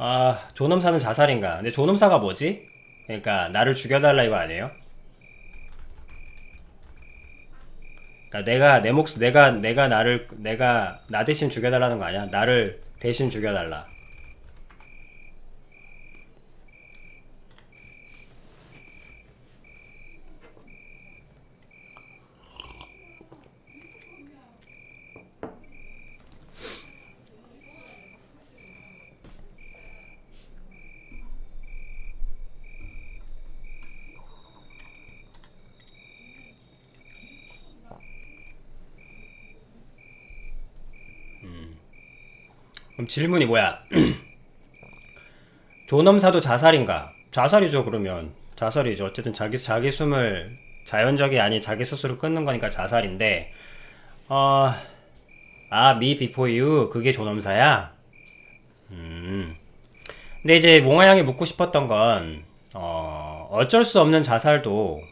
아, 존엄사는 자살인가? 근데 존엄사가 뭐지? 그러니까 나를 죽여달라 이거 아니에요? 그러니까 내가 나를 내가 나 대신 죽여달라는 거 아니야? 나를 대신 죽여달라. 그럼 질문이 뭐야? 존엄사도 자살인가? 자살이죠. 그러면 자살이죠. 어쨌든 자기 숨을 자연적이 아닌 자기 스스로 끊는 거니까 자살인데, 어, me before you 그게 존엄사야? 근데 이제 몽아 양이 묻고 싶었던 건 어쩔 수 없는 자살도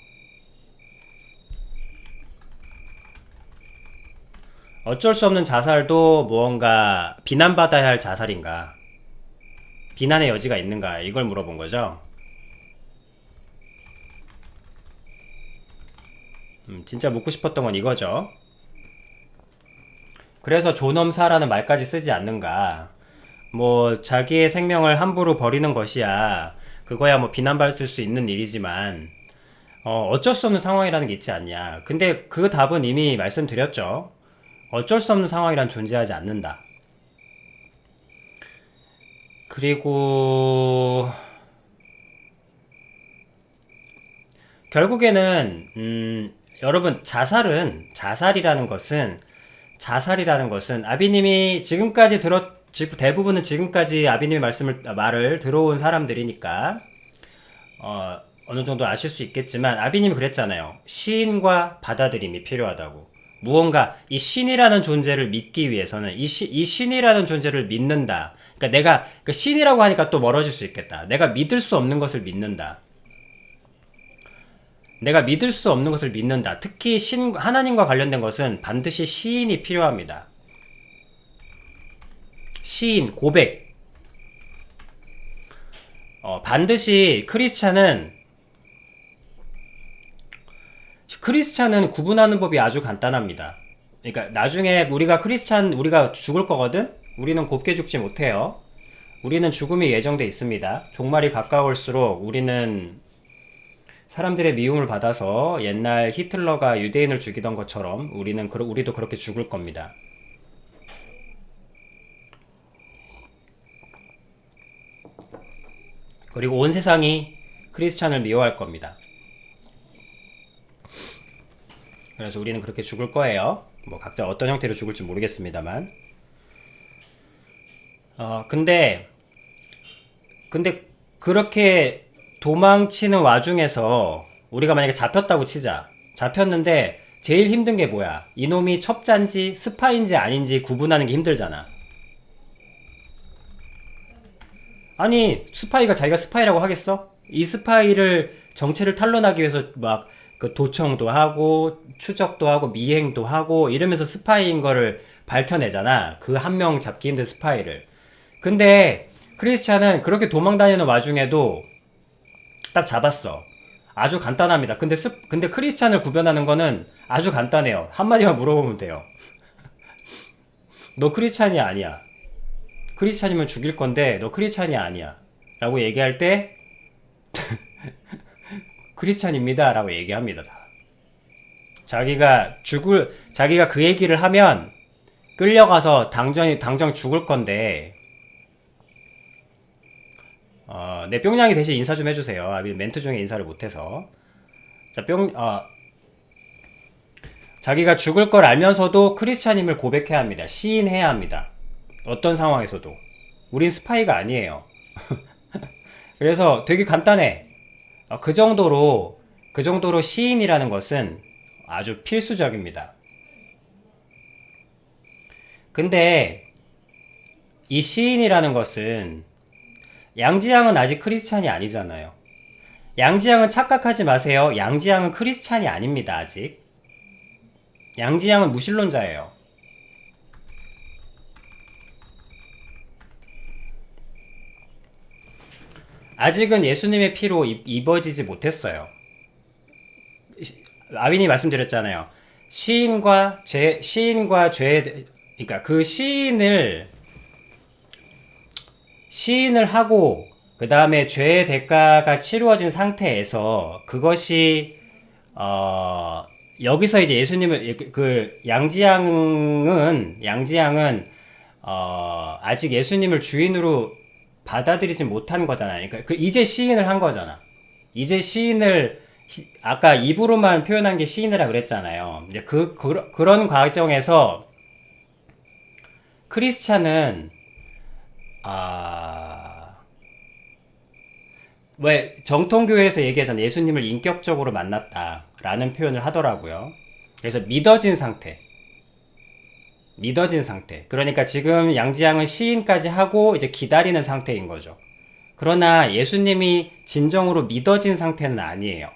어쩔 수 없는 자살도 무언가 비난받아야 할 자살인가? 비난의 여지가 있는가? 이걸 물어본 거죠. 진짜 묻고 싶었던 건 이거죠. 그래서 존엄사라는 말까지 쓰지 않는가? 뭐 자기의 생명을 함부로 버리는 것이야. 그거야 뭐 비난받을 수 있는 일이지만 어쩔 수 없는 상황이라는 게 있지 않냐. 근데 그 답은 이미 말씀드렸죠. 어쩔 수 없는 상황이란 존재하지 않는다. 그리고 결국에는 여러분 자살이라는 것은 아비님이 지금까지 대부분은 지금까지 아비님의 말을 들어온 사람들이니까 어느 정도 아실 수 있겠지만 아비님이 그랬잖아요. 시인과 받아들임이 필요하다고. 무언가 이 신이라는 존재를 믿기 위해서는 이 신이라는 존재를 믿는다. 그러니까 내가 그 신이라고 하니까 또 멀어질 수 있겠다. 내가 믿을 수 없는 것을 믿는다. 내가 믿을 수 없는 것을 믿는다. 특히 하나님과 관련된 것은 반드시 시인이 필요합니다. 시인, 고백. 반드시 크리스찬은 구분하는 법이 아주 간단합니다. 그러니까 나중에 우리가 죽을 거거든? 우리는 곱게 죽지 못해요. 우리는 죽음이 예정돼 있습니다. 종말이 가까울수록 우리는 사람들의 미움을 받아서 옛날 히틀러가 유대인을 죽이던 것처럼 우리도 그렇게 죽을 겁니다. 그리고 온 세상이 크리스찬을 미워할 겁니다. 그래서 우리는 그렇게 죽을 거예요. 뭐 각자 어떤 형태로 죽을지 모르겠습니다만. 근데 그렇게 도망치는 와중에서 우리가 만약에 잡혔다고 치자. 잡혔는데 제일 힘든 게 뭐야? 이놈이 첩자인지 스파인지 아닌지 구분하는 게 힘들잖아. 아니, 스파이가 자기가 스파이라고 하겠어? 이 스파이를 정체를 탄로나기 위해서 막 그 도청도 하고 추적도 하고 미행도 하고 이러면서 스파이인 거를 밝혀내잖아. 그 한 명 잡기 힘든 스파이를. 근데 크리스찬은 그렇게 도망다니는 와중에도 딱 잡았어. 아주 간단합니다. 근데 크리스찬을 구별하는 거는 아주 간단해요. 한마디만 물어보면 돼요. 너 크리스찬이 아니야. 크리스찬이면 죽일 건데 너 크리스찬이 아니야. 라고 얘기할 때 크리스찬입니다. 라고 얘기합니다. 다. 자기가 그 얘기를 하면 끌려가서 당장 죽을 건데 내 뿅냥이 대신 인사 좀 해주세요. 멘트 중에 인사를 못해서. 자, 자기가 죽을 걸 알면서도 크리스찬임을 고백해야 합니다. 시인해야 합니다. 어떤 상황에서도. 우린 스파이가 아니에요. 그래서 되게 간단해. 그 정도로 시인이라는 것은 아주 필수적입니다. 근데 이 시인이라는 것은 양지양은 아직 크리스찬이 아니잖아요. 양지양은 착각하지 마세요. 양지양은 크리스찬이 아닙니다. 아직. 양지양은 무신론자예요. 아직은 예수님의 피로 입어지지 못했어요. 아윈이 말씀드렸잖아요. 시인과 죄, 그러니까 그 시인을 하고 그 다음에 죄의 대가가 치루어진 상태에서 그것이 여기서 이제 예수님을 양지양은 아직 예수님을 주인으로 받아들이지 못한 거잖아요. 그러니까 이제 시인을 한 거잖아. 이제 아까 입으로만 표현한 게 시인이라 그랬잖아요. 이제 그런 과정에서 크리스찬은 왜 정통교회에서 얘기하잖아요. 예수님을 인격적으로 만났다라는 표현을 하더라고요. 그래서 믿어진 상태. 그러니까 지금 양지양은 시인까지 하고 이제 기다리는 상태인 거죠. 그러나 예수님이 진정으로 믿어진 상태는 아니에요.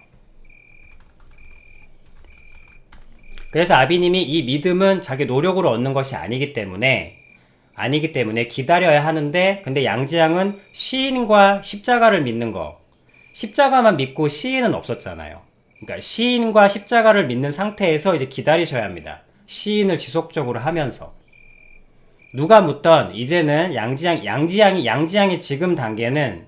그래서 아비님이 이 믿음은 자기 노력으로 얻는 것이 아니기 때문에 기다려야 하는데, 근데 양지양은 시인과 십자가를 믿는 거, 십자가만 믿고 시인은 없었잖아요. 그러니까 시인과 십자가를 믿는 상태에서 이제 기다리셔야 합니다. 시인을 지속적으로 하면서. 누가 묻던 이제는 양지양이 지금 단계는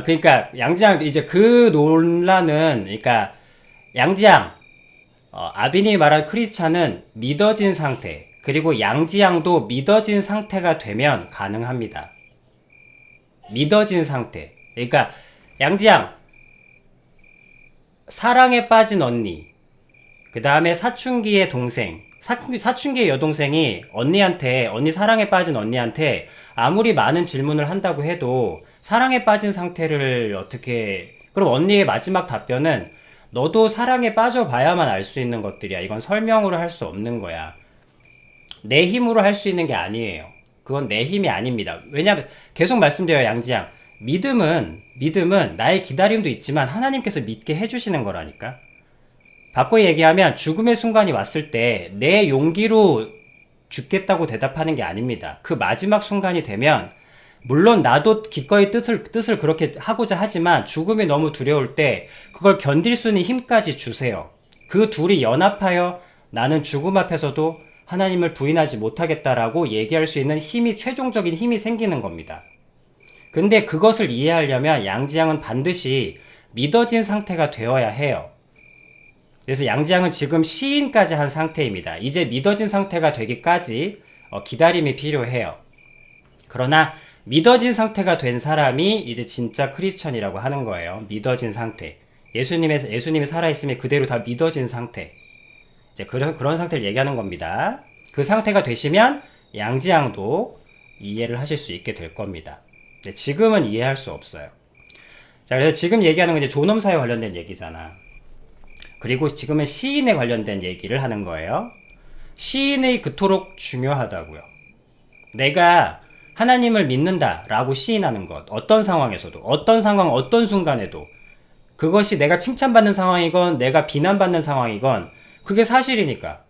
그러니까 양지양 이제 그 논란은, 그러니까 양지양 아비님이 말한 크리스찬은 믿어진 상태, 그리고 양지양도 믿어진 상태가 되면 가능합니다. 믿어진 상태. 그러니까 양지양 사랑에 빠진 언니, 그 다음에 사춘기의 동생, 사춘기의 여동생이 언니 사랑에 빠진 언니한테 아무리 많은 질문을 한다고 해도 사랑에 빠진 상태를 그럼 언니의 마지막 답변은 너도 사랑에 빠져봐야만 알 수 있는 것들이야. 이건 설명으로 할 수 없는 거야. 내 힘으로 할 수 있는 게 아니에요. 그건 내 힘이 아닙니다. 왜냐면 계속 말씀드려요, 양지양. 믿음은 나의 기다림도 있지만 하나님께서 믿게 해주시는 거라니까. 바꿔 얘기하면 죽음의 순간이 왔을 때 내 용기로 죽겠다고 대답하는 게 아닙니다. 그 마지막 순간이 되면 물론 나도 기꺼이 뜻을 그렇게 하고자 하지만 죽음이 너무 두려울 때 그걸 견딜 수 있는 힘까지 주세요. 그 둘이 연합하여 나는 죽음 앞에서도 하나님을 부인하지 못하겠다라고 얘기할 수 있는 최종적인 힘이 생기는 겁니다. 근데 그것을 이해하려면 양지양은 반드시 믿어진 상태가 되어야 해요. 그래서 양지양은 지금 시인까지 한 상태입니다. 이제 믿어진 상태가 되기까지 기다림이 필요해요. 그러나 믿어진 상태가 된 사람이 이제 진짜 크리스천이라고 하는 거예요. 믿어진 상태. 예수님이 살아있으면 그대로 다 믿어진 상태. 이제 그런 상태를 얘기하는 겁니다. 그 상태가 되시면 양지양도 이해를 하실 수 있게 될 겁니다. 지금은 이해할 수 없어요. 자, 그래서 지금 얘기하는 건 이제 존엄사에 관련된 얘기잖아. 그리고 지금은 시인에 관련된 얘기를 하는 거예요. 시인이 그토록 중요하다고요. 내가 하나님을 믿는다라고 시인하는 것, 어떤 상황에서도, 어떤 상황, 어떤 순간에도, 그것이 내가 칭찬받는 상황이건 내가 비난받는 상황이건 그게 사실이니까.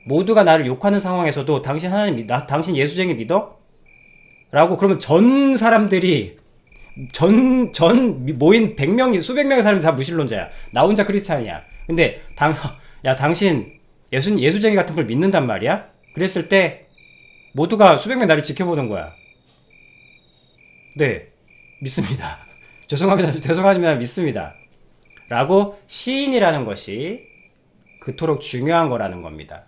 모두가 나를 욕하는 상황에서도 당신 예수쟁이 믿어? 라고 그러면 전 사람들이 모인 100명이 수백 명의 사람이 다 무신론자야. 나 혼자 크리스찬이야. 근데 당신 예수쟁이 같은 걸 믿는단 말이야? 그랬을 때 모두가 수백 명 나를 지켜보는 거야. 네, 믿습니다. 죄송하지만 믿습니다. 라고 시인이라는 것이 그토록 중요한 거라는 겁니다.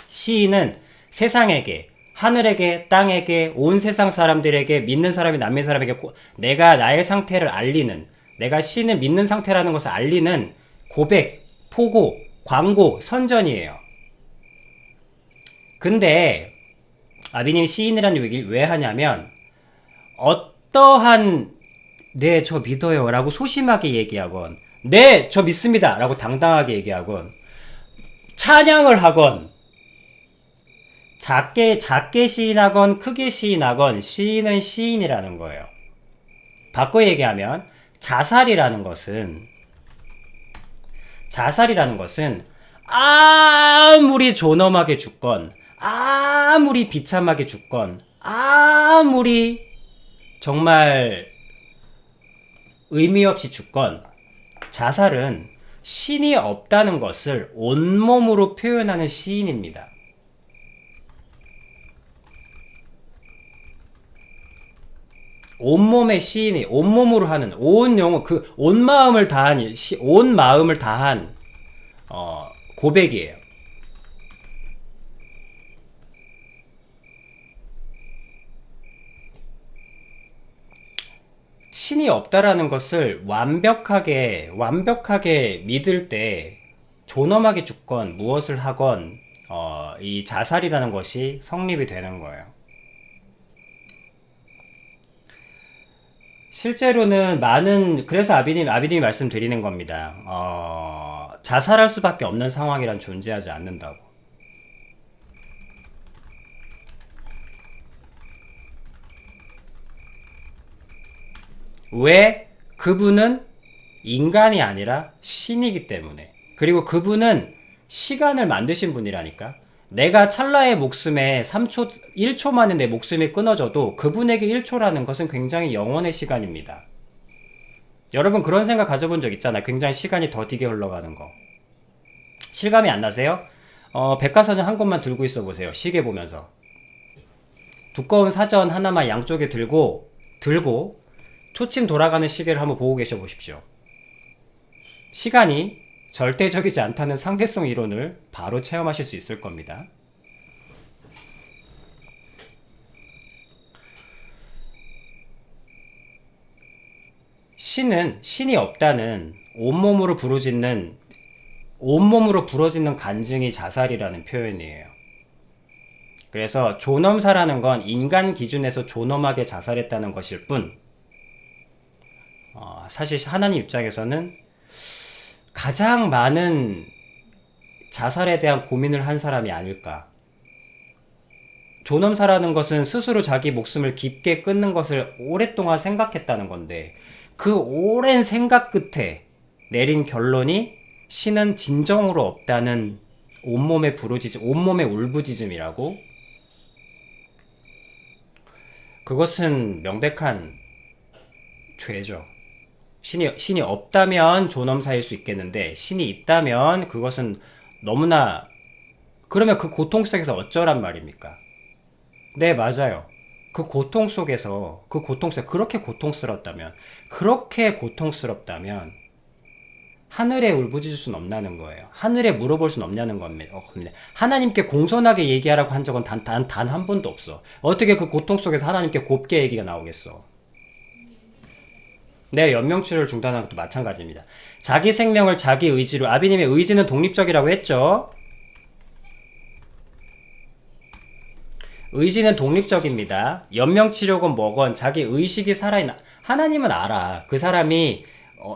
시인은 세상에게, 하늘에게, 땅에게, 온 세상 사람들에게, 믿는 사람이 안 믿는 사람에게 내가 나의 상태를 알리는, 내가 시인을 믿는 상태라는 것을 알리는 고백, 포고, 광고, 선전이에요. 근데 아비님이 시인이라는 얘기를 왜 하냐면 어떠한 네, 저 믿어요 라고 소심하게 얘기하건, 네, 저 믿습니다 라고 당당하게 얘기하건, 찬양을 하건, 작게 시인하건 크게 시인하건 시인은 시인이라는 거예요. 바꿔 얘기하면 자살이라는 것은 아무리 존엄하게 죽건, 아무리 비참하게 죽건, 아무리 정말 의미 없이 죽건, 자살은 신이 없다는 것을 온몸으로 표현하는 시인입니다. 온몸의 시인이 온몸으로 하는 온 영혼 그 온 마음을 다한 온 마음을 다한 고백이에요. 신이 없다라는 것을 완벽하게 믿을 때 존엄하게 죽건 무엇을 하건 이 자살이라는 것이 성립이 되는 거예요. 실제로는 그래서 아비님이 말씀드리는 겁니다. 자살할 수밖에 없는 상황이란 존재하지 않는다고. 왜? 그분은 인간이 아니라 신이기 때문에. 그리고 그분은 시간을 만드신 분이라니까. 내가 찰나의 목숨에 3초, 1초 만에 내 목숨이 끊어져도 그분에게 1초라는 것은 굉장히 영원의 시간입니다. 여러분 그런 생각 가져본 적 있잖아요. 굉장히 시간이 더디게 흘러가는 거. 실감이 안 나세요? 백과사전 한 권만 들고 있어 보세요. 시계 보면서. 두꺼운 사전 하나만 양쪽에 들고 초침 돌아가는 시계를 한번 보고 계셔 보십시오. 시간이 절대적이지 않다는 상대성 이론을 바로 체험하실 수 있을 겁니다. 신이 없다는 온몸으로 부르짖는 간증이 자살이라는 표현이에요. 그래서 존엄사라는 건 인간 기준에서 존엄하게 자살했다는 것일 뿐, 사실 하나님 입장에서는 가장 많은 자살에 대한 고민을 한 사람이 아닐까. 존엄사라는 것은 스스로 자기 목숨을 깊게 끊는 것을 오랫동안 생각했다는 건데, 그 오랜 생각 끝에 내린 결론이 신은 진정으로 없다는 온몸의 울부짖음이라고. 그것은 명백한 죄죠. 신이 없다면 존엄사일 수 있겠는데, 신이 있다면 그것은 너무나, 그러면 그 고통 속에서 어쩌란 말입니까? 네, 맞아요. 그 고통 속에서 그렇게 고통스럽다면 하늘에 울부짖을 수는 없다는 거예요. 하늘에 물어볼 수는 없냐는 겁니다. 하나님께 공손하게 얘기하라고 한 적은 단 한 번도 없어. 어떻게 그 고통 속에서 하나님께 곱게 얘기가 나오겠어? 네, 연명치료를 중단한 것도 마찬가지입니다. 자기 생명을 자기 의지로, 아비님의 의지는 독립적이라고 했죠? 의지는 독립적입니다. 연명치료건 뭐건 자기 의식이 살아있나. 하나님은 알아. 그 사람이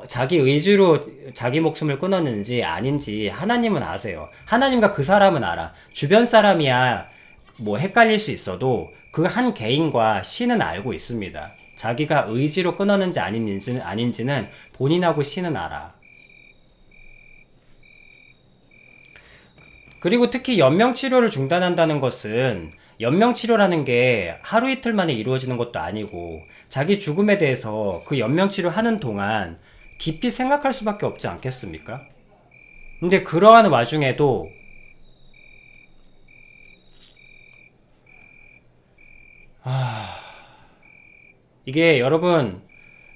자기 의지로 자기 목숨을 끊었는지 아닌지 하나님은 아세요. 하나님과 그 사람은 알아. 주변 사람이야 뭐 헷갈릴 수 있어도 그 한 개인과 신은 알고 있습니다. 자기가 의지로 끊었는지 아닌지는 본인하고 신은 알아. 그리고 특히 연명치료를 중단한다는 것은, 연명치료라는 게 하루 이틀 만에 이루어지는 것도 아니고, 자기 죽음에 대해서 그 연명치료 하는 동안 깊이 생각할 수밖에 없지 않겠습니까? 근데 그러한 와중에도 이게 여러분,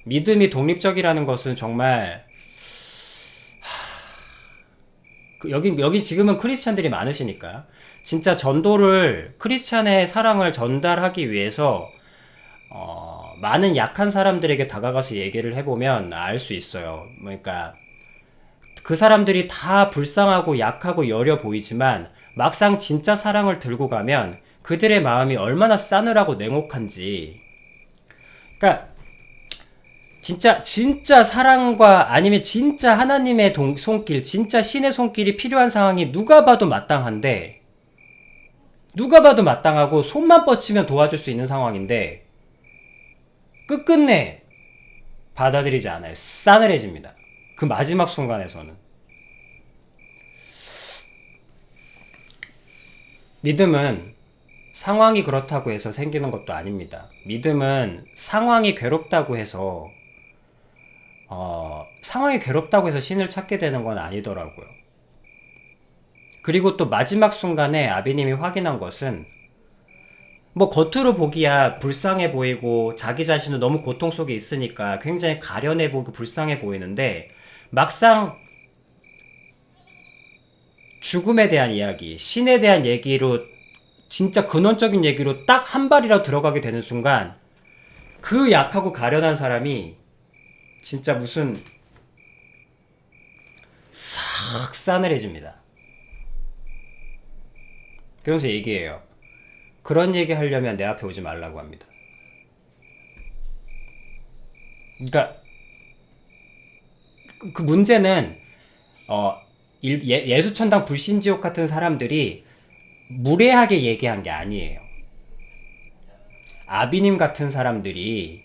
믿음이 독립적이라는 것은 정말 여기 지금은 크리스찬들이 많으시니까 진짜 크리스찬의 사랑을 전달하기 위해서 많은 약한 사람들에게 다가가서 얘기를 해보면 알 수 있어요. 그러니까 그 사람들이 다 불쌍하고 약하고 여려 보이지만 막상 진짜 사랑을 들고 가면 그들의 마음이 얼마나 싸늘하고 냉혹한지. 그러니까 진짜 사랑과 아니면 진짜 하나님의 손길, 진짜 신의 손길이 필요한 상황이 누가 봐도 마땅한데, 누가 봐도 마땅하고 손만 뻗치면 도와줄 수 있는 상황인데 끝끝내 받아들이지 않아요. 싸늘해집니다. 그 마지막 순간에서는. 믿음은 상황이 그렇다고 해서 생기는 것도 아닙니다. 믿음은 상황이 괴롭다고 해서 상황이 괴롭다고 해서 신을 찾게 되는 건 아니더라고요. 그리고 또 마지막 순간에 아비님이 확인한 것은 뭐 겉으로 보기야 불쌍해 보이고 자기 자신은 너무 고통 속에 있으니까 굉장히 가련해 보이고 불쌍해 보이는데 막상 죽음에 대한 이야기, 신에 대한 얘기로 진짜 근원적인 얘기로 딱 한 발이라도 들어가게 되는 순간 그 약하고 가련한 사람이 진짜 무슨 싹 싸늘해집니다. 그러면서 얘기해요. 그런 얘기 하려면 내 앞에 오지 말라고 합니다. 그러니까 그 문제는 예수천당 불신지옥 같은 사람들이 무례하게 얘기한 게 아니에요. 아비님 같은 사람들이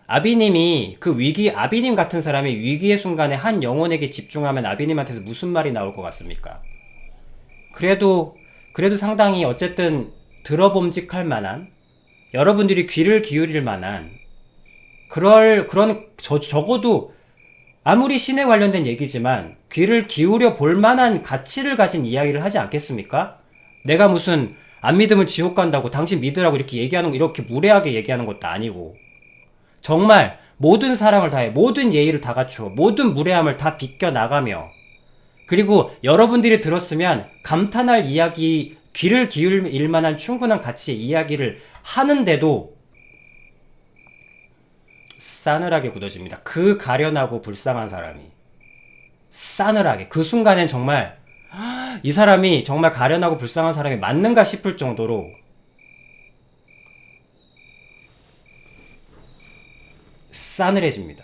아비님 같은 사람이 위기의 순간에 한 영혼에게 집중하면 아비님한테서 무슨 말이 나올 것 같습니까? 그래도 상당히 어쨌든 들어봄직할 만한, 여러분들이 귀를 기울일 만한, 적어도 아무리 신에 관련된 얘기지만 귀를 기울여 볼 만한 가치를 가진 이야기를 하지 않겠습니까? 내가 무슨 안 믿으면 지옥 간다고 당신 믿으라고 이렇게 무례하게 얘기하는 것도 아니고, 정말 모든 사랑을 다해, 모든 예의를 다 갖추어, 모든 무례함을 다 비껴나가며, 그리고 여러분들이 들었으면 감탄할 이야기, 귀를 기울일 만한 충분한 가치의 이야기를 하는데도 싸늘하게 굳어집니다. 그 가련하고 불쌍한 사람이 싸늘하게, 그 순간엔 정말 이 사람이 정말 가련하고 불쌍한 사람이 맞는가 싶을 정도로 싸늘해집니다.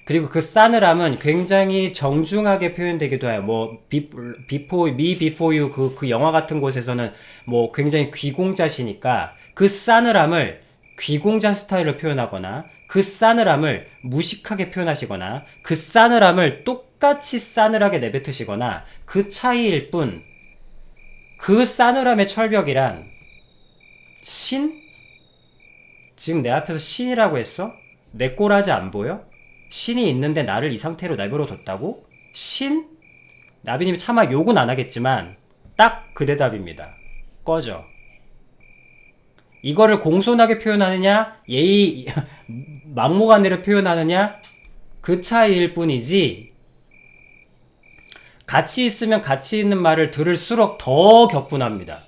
그리고 그 싸늘함은 굉장히 정중하게 표현되기도 해요. 뭐 before you 그 영화 같은 곳에서는 뭐 굉장히 귀공자시니까 그 싸늘함을 귀공자 스타일로 표현하거나, 그 싸늘함을 무식하게 표현하시거나, 그 싸늘함을 똑같이 싸늘하게 내뱉으시거나, 그 차이일 뿐, 그 싸늘함의 철벽이란 신? 지금 내 앞에서 신이라고 했어? 내 꼬라지 안 보여? 신이 있는데 나를 이 상태로 내버려 뒀다고? 신? 나비님이 차마 욕은 안 하겠지만 딱 그 대답입니다. 꺼져. 이거를 공손하게 표현하느냐, 예의 막무가내로 표현하느냐, 그 차이일 뿐이지, 같이 있으면 같이 있는 말을 들을수록 더 격분합니다.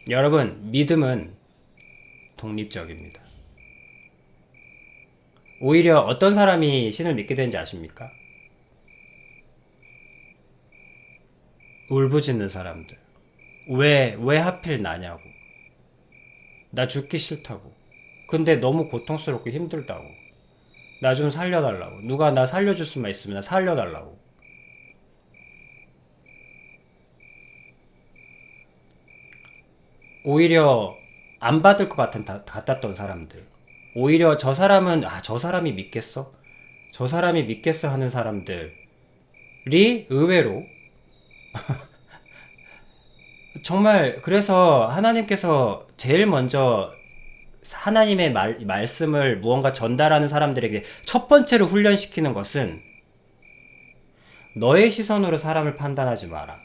여러분, 믿음은 독립적입니다. 오히려 어떤 사람이 신을 믿게 되는지 아십니까? 울부짖는 사람들. 왜 하필 나냐고. 나 죽기 싫다고. 근데 너무 고통스럽고 힘들다고. 나 좀 살려달라고. 누가 나 살려줄 수만 있으면 나 살려달라고. 오히려 안 받을 것 같았던 사람들. 오히려 저 사람은, 저 사람이 믿겠어? 저 사람이 믿겠어 하는 사람들이 의외로 정말, 그래서 하나님께서 제일 먼저 하나님의 말씀을 무언가 전달하는 사람들에게 첫 번째로 훈련시키는 것은 너의 시선으로 사람을 판단하지 마라.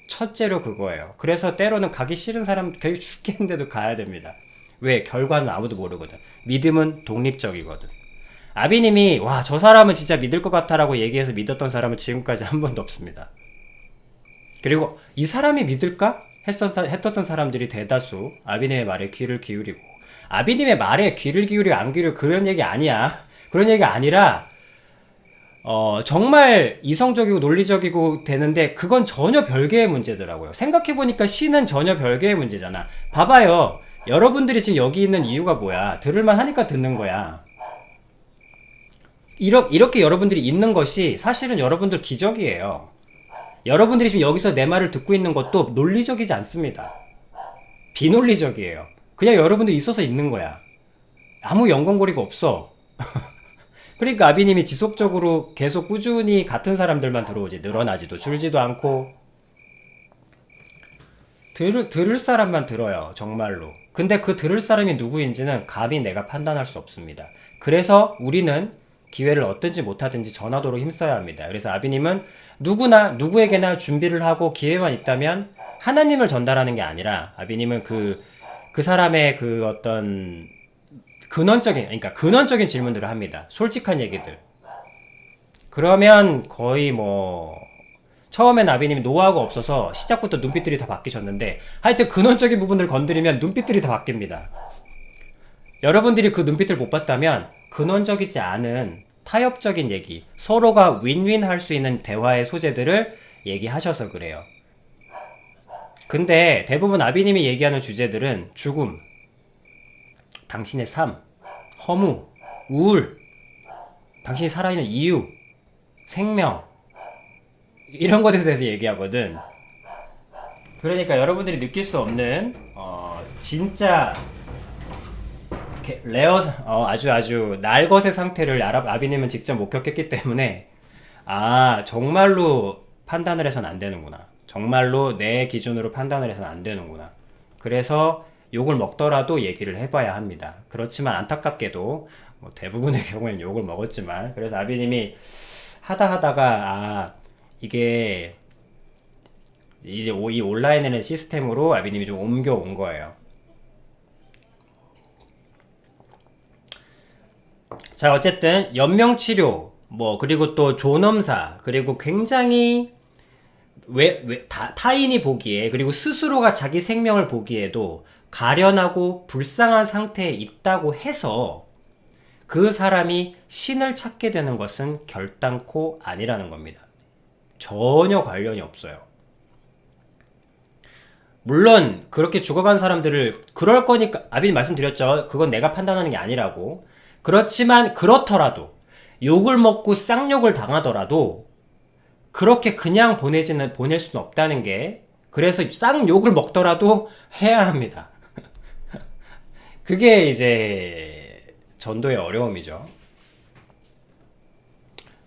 첫째로 그거예요. 그래서 때로는 가기 싫은 사람 되게 죽겠는데도 가야 됩니다. 왜? 결과는 아무도 모르거든. 믿음은 독립적이거든. 아비님이 저 사람은 진짜 믿을 것 같아 라고 얘기해서 믿었던 사람은 지금까지 한 번도 없습니다. 그리고 이 사람이 믿을까? 했었던 사람들이 대다수 아비님의 말에 귀를 기울이고, 아비님의 말에 귀를 기울이고 안 기울이고 그런 얘기 아니야. 그런 얘기가 아니라 정말 이성적이고 논리적이고 되는데 그건 전혀 별개의 문제더라고요. 생각해보니까 신은 전혀 별개의 문제잖아. 봐봐요. 여러분들이 지금 여기 있는 이유가 뭐야? 들을만 하니까 듣는 거야. 이렇게 여러분들이 있는 것이 사실은 여러분들 기적이에요. 여러분들이 지금 여기서 내 말을 듣고 있는 것도 논리적이지 않습니다. 비논리적이에요. 그냥 여러분들 있어서 있는 거야. 아무 연관고리가 없어. 그러니까 아비님이 지속적으로 계속 꾸준히 같은 사람들만 들어오지 늘어나지도 줄지도 않고 들을 사람만 들어요. 정말로. 근데 그 들을 사람이 누구인지는 감히 내가 판단할 수 없습니다. 그래서 우리는 기회를 얻든지 못하든지 전화도로 힘써야 합니다. 그래서 아비님은 누구나 누구에게나 준비를 하고 기회만 있다면 하나님을 전달하는 게 아니라 아비님은 그 사람의 그 어떤 그러니까 근원적인 질문들을 합니다. 솔직한 얘기들. 그러면 거의 뭐 처음엔 아비님이 노하우가 없어서 시작부터 눈빛들이 다 바뀌셨는데 하여튼 근원적인 부분을 건드리면 눈빛들이 다 바뀝니다. 여러분들이 그 눈빛을 못 봤다면 근원적이지 않은 타협적인 얘기, 서로가 윈윈 할 수 있는 대화의 소재들을 얘기하셔서 그래요. 근데 대부분 아비님이 얘기하는 주제들은 죽음, 당신의 삶, 허무, 우울, 당신이 살아있는 이유, 생명, 이런 것에 대해서 얘기하거든. 그러니까 여러분들이 느낄 수 없는 진짜 레어 아주 날것의 상태를 아비님은 직접 목격했기 때문에 정말로 판단을 해서는 안 되는구나. 정말로 내 기준으로 판단을 해서는 안 되는구나. 그래서 욕을 먹더라도 얘기를 해봐야 합니다. 그렇지만 안타깝게도 뭐 대부분의 경우에는 욕을 먹었지만 그래서 아비님이 하다가 이게 이제 이 온라인에는 시스템으로 아비님이 좀 옮겨온 거예요. 자, 어쨌든 연명치료 그리고 또 존엄사 그리고 굉장히 타인이 보기에 그리고 스스로가 자기 생명을 보기에도 가련하고 불쌍한 상태에 있다고 해서 그 사람이 신을 찾게 되는 것은 결단코 아니라는 겁니다. 전혀 관련이 없어요. 물론 그렇게 죽어간 사람들을 그럴 거니까 아비님 말씀드렸죠. 그건 내가 판단하는 게 아니라고. 그렇지만 그렇더라도 욕을 먹고 쌍욕을 당하더라도 그렇게 그냥 보낼 수는 없다는 게 그래서 쌍욕을 먹더라도 해야 합니다. 그게 이제 전도의 어려움이죠.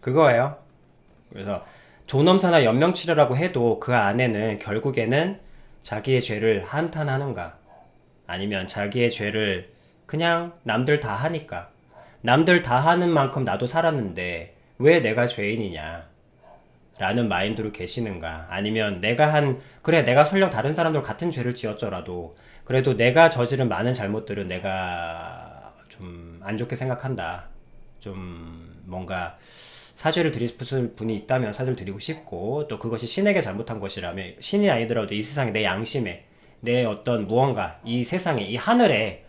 그거예요. 그래서 존엄사나 연명치료라고 해도 그 안에는 결국에는 자기의 죄를 한탄하는가 아니면 자기의 죄를 그냥 남들 다 하니까 남들 다 하는 만큼 나도 살았는데 왜 내가 죄인이냐 라는 마인드로 계시는가 아니면 내가 설령 다른 사람들 같은 죄를 지었더라도 그래도 내가 저지른 많은 잘못들은 내가 좀 안 좋게 생각한다. 좀 뭔가 사죄를 드릴 분이 있다면 사죄를 드리고 싶고 또 그것이 신에게 잘못한 것이라면 신이 아니더라도 이 세상에 내 양심에 내 어떤 무언가 이 세상에 이 하늘에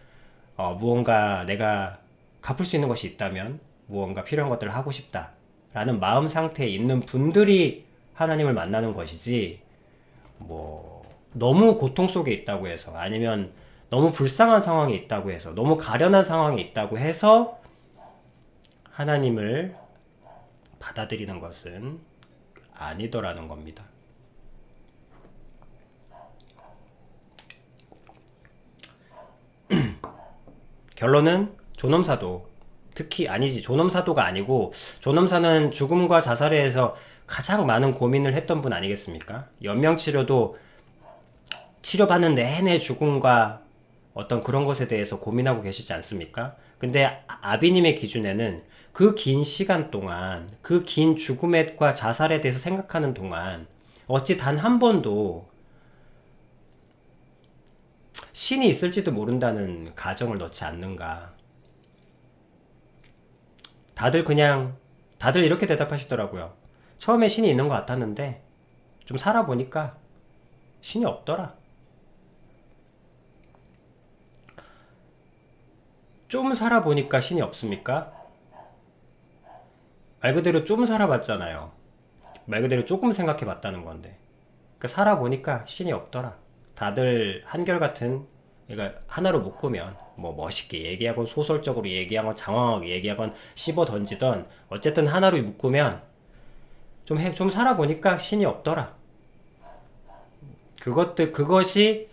무언가 내가 갚을 수 있는 것이 있다면 무언가 필요한 것들을 하고 싶다 라는 마음 상태에 있는 분들이 하나님을 만나는 것이지 너무 고통 속에 있다고 해서 아니면 너무 불쌍한 상황에 있다고 해서 너무 가련한 상황에 있다고 해서 하나님을 받아들이는 것은 아니더라는 겁니다. 결론은 존엄사도 존엄사도가 아니고 존엄사는 죽음과 자살에 대해서 가장 많은 고민을 했던 분 아니겠습니까? 연명치료도 치료받는 내내 죽음과 어떤 그런 것에 대해서 고민하고 계시지 않습니까? 근데 아비님의 기준에는 그 긴 시간 동안 그 긴 죽음과 자살에 대해서 생각하는 동안 어찌 단 한 번도 신이 있을지도 모른다는 가정을 넣지 않는가. 다들 이렇게 대답하시더라고요. 처음에 신이 있는 것 같았는데 좀 살아보니까 신이 없더라. 좀 살아보니까 신이 없습니까? 말 그대로 좀 살아봤잖아요. 말 그대로 조금 생각해봤다는 건데. 그러니까 살아보니까 신이 없더라. 다들 한결같은, 그러니까 하나로 묶으면 멋있게 얘기하건 소설적으로 얘기하건 장황하게 얘기하건 씹어 던지던 어쨌든 하나로 묶으면 좀 살아보니까 신이 없더라. 그것이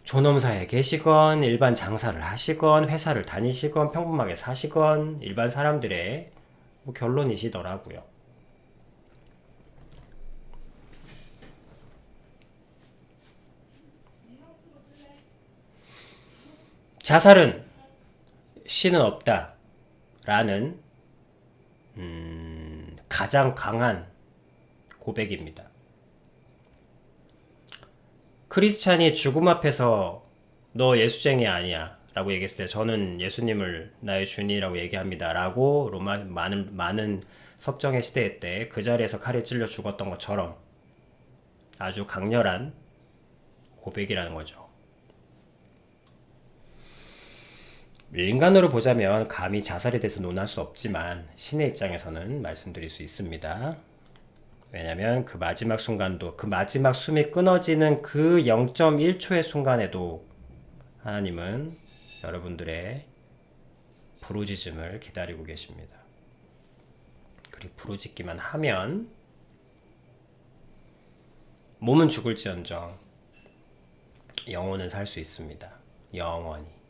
존엄사에 계시건 일반 장사를 하시건 회사를 다니시건 평범하게 사시건 일반 사람들의 뭐 결론이시더라고요. 자살은 씨는 없다 라는 가장 강한 고백입니다. 크리스찬이 죽음 앞에서 너 예수쟁이 아니야 라고 얘기했을 때 저는 예수님을 나의 주님이라고 얘기합니다 라고 로마 많은 석정의 시대 때 그 자리에서 칼에 찔려 죽었던 것처럼 아주 강렬한 고백이라는 거죠. 인간으로 보자면 감히 자살에 대해서 논할 수 없지만 신의 입장에서는 말씀드릴 수 있습니다. 왜냐면 그 마지막 순간도 그 마지막 숨이 끊어지는 그 0.1초의 순간에도 하나님은 여러분들의 부르짖음을 기다리고 계십니다. 그리고 부르짖기만 하면 몸은 죽을지언정 영혼은 살 수 있습니다. 영원히.